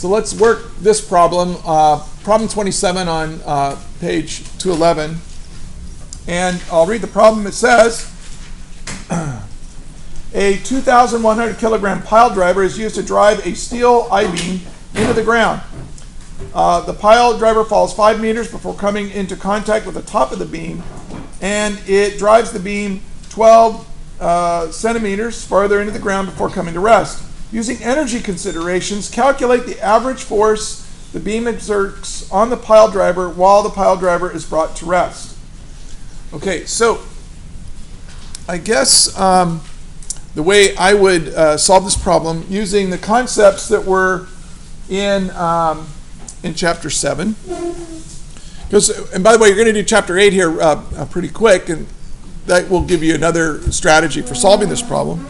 So let's work this problem, problem 27 on page 211. And I'll read the problem. It says, a 2,100 kilogram pile driver is used to drive a steel I-beam into the ground. The pile driver falls 5 meters before coming into contact with the top of the beam, and it drives the beam 12 centimeters farther into the ground before coming to rest. Using energy considerations, calculate the average force the beam exerts on the pile driver while the pile driver is brought to rest. Okay, so I guess the way I would solve this problem using the concepts that were in chapter 7. And by the way, you're going to do chapter 8 here pretty quick, and that will give you another strategy for solving this problem.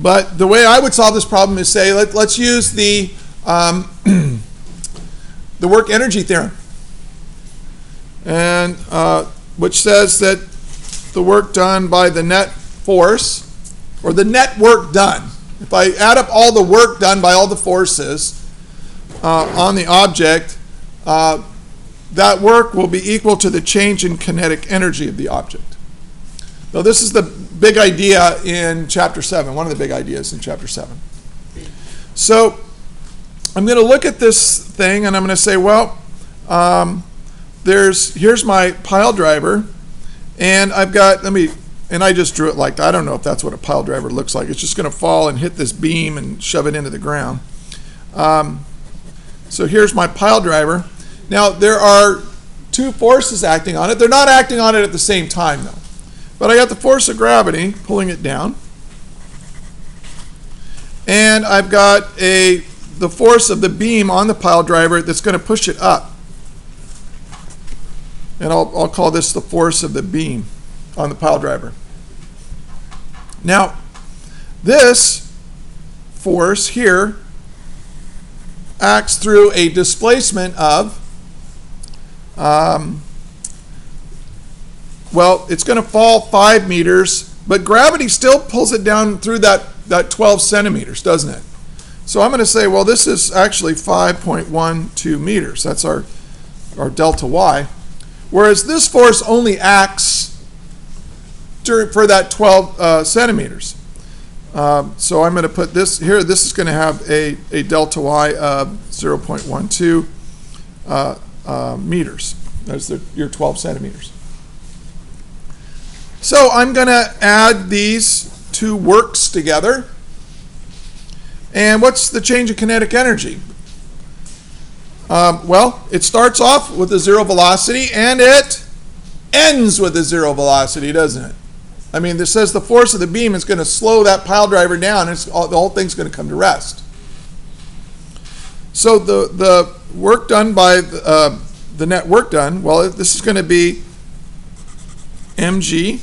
But the way I would solve this problem is say, let's use the work energy theorem, and which says that the work done by the net force, or the net work done. If I add up all the work done by all the forces on the object, that work will be equal to the change in kinetic energy of the object. Now, this is the big idea in chapter 7, one of the big ideas in chapter 7. So I'm going to look at this thing and I'm going to say, well, here's my pile driver, and I've got, and I just drew it like that. I don't know if that's what a pile driver looks like. It's just going to fall and hit this beam and shove it into the ground. So here's my pile driver. Now, there are two forces acting on it. They're not acting on it at the same time, though. But I got the force of gravity pulling it down. And I've got the force of the beam on the pile driver that's going to push it up. And I'll call this the force of the beam on the pile driver. Now, this force here acts through a displacement of, well, it's going to fall 5 meters, but gravity still pulls it down through that 12 centimeters, doesn't it? So I'm going to say, well, this is actually 5.12 meters. That's our delta y. Whereas this force only acts for that 12 centimeters. So I'm going to put this here. This is going to have a delta y of 0.12 meters. That's your 12 centimeters. So I'm going to add these two works together. And what's the change in kinetic energy? Well, it starts off with a zero velocity, and it ends with a zero velocity, doesn't it? I mean, this says the force of the beam is going to slow that pile driver down, and the whole thing's going to come to rest. So the work done by the net work done, well, this is going to be mg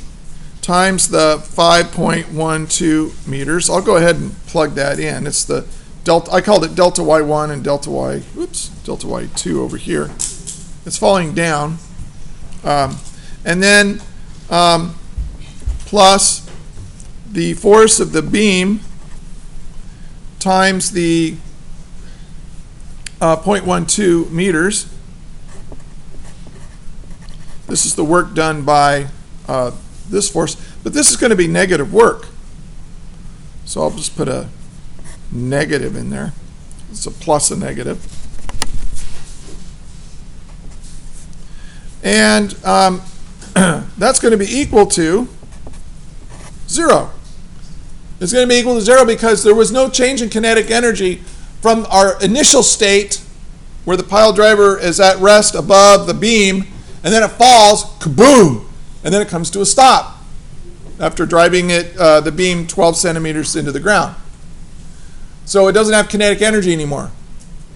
times the 5.12 meters. I'll go ahead and plug that in. It's the delta. I called it delta y1 and delta y2 over here. It's falling down, and then plus the force of the beam times the 0.12 meters. This is the work done by this force, but this is going to be negative work. So I'll just put a negative in there. It's a plus a negative. And that's going to be equal to 0. It's going to be equal to 0 because there was no change in kinetic energy from our initial state where the pile driver is at rest above the beam, and then it falls, kaboom, and then it comes to a stop after driving the beam 12 centimeters into the ground. So it doesn't have kinetic energy anymore.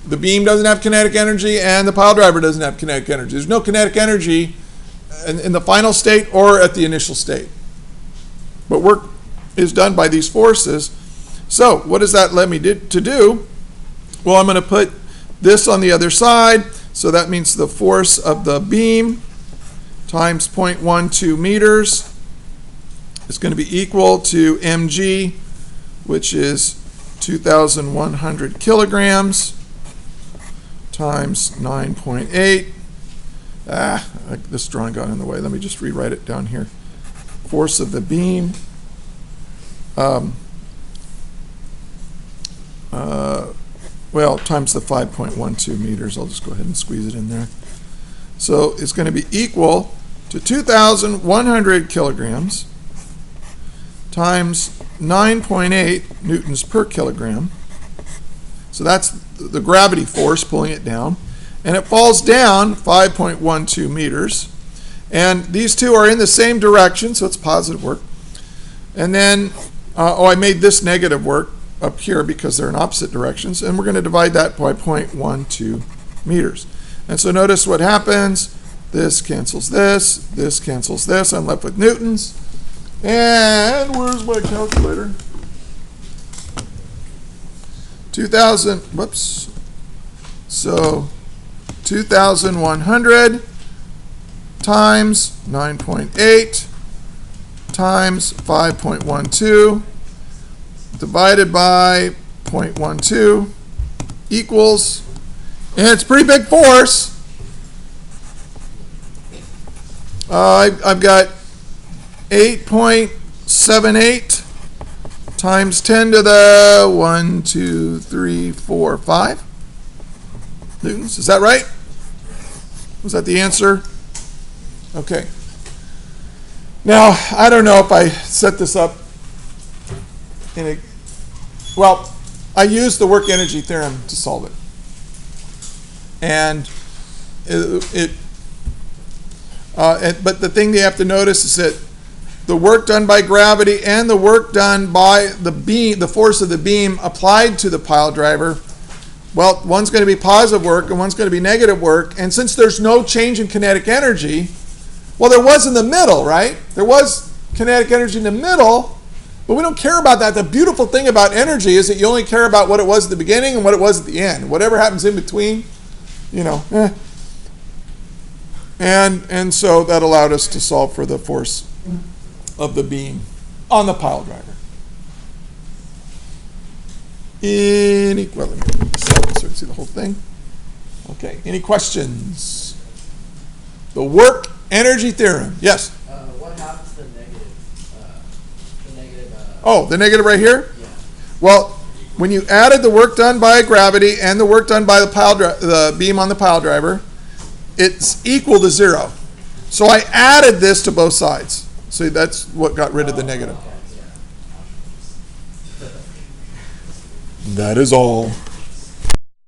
The beam doesn't have kinetic energy, and the pile driver doesn't have kinetic energy. There's no kinetic energy in the final state or at the initial state. But work is done by these forces. So what does that let me to do? Well, I'm going to put this on the other side. So that means the force of the beam times 0.12 meters is going to be equal to mg, which is 2,100 kilograms times 9.8. This drawing got in the way. Let me just rewrite it down here. Force of the beam. Well, times the 5.12 meters. I'll just go ahead and squeeze it in there. So it's going to be equal to 2,100 kilograms times 9.8 newtons per kilogram. So that's the gravity force pulling it down. And it falls down 5.12 meters. And these two are in the same direction, so it's positive work. And then, I made this negative work up here because they're in opposite directions. And we're going to divide that by 0.12 meters. And so notice what happens. This cancels this. This cancels this. I'm left with newtons. And where's my calculator? 2,000, whoops. So 2,100 times 9.8 times 5.12 divided by 0.12 equals, and it's a pretty big force. I've got 8.78 times 10 to the 1, 2, 3, 4, 5 newtons. Is that right? Was that the answer? Okay. Now, I don't know if I set this up in a... Well, I used the work energy theorem to solve it. And but the thing you have to notice is that the work done by gravity and the work done by the beam, the force of the beam applied to the pile driver, well, one's going to be positive work and one's going to be negative work. And since there's no change in kinetic energy, well, there was in the middle, right? There was kinetic energy in the middle, but we don't care about that. The beautiful thing about energy is that you only care about what it was at the beginning and what it was at the end. Whatever happens in between, And so that allowed us to solve for the force of the beam on the pile driver. Let me see the whole thing. Okay, any questions? The work energy theorem. Yes? What happens to the negative? The negative right here? Yeah. Well, when you added the work done by gravity and the work done by the beam on the pile driver, it's equal to 0. So I added this to both sides. So that's what got rid of the negative. Okay, yeah. That is all.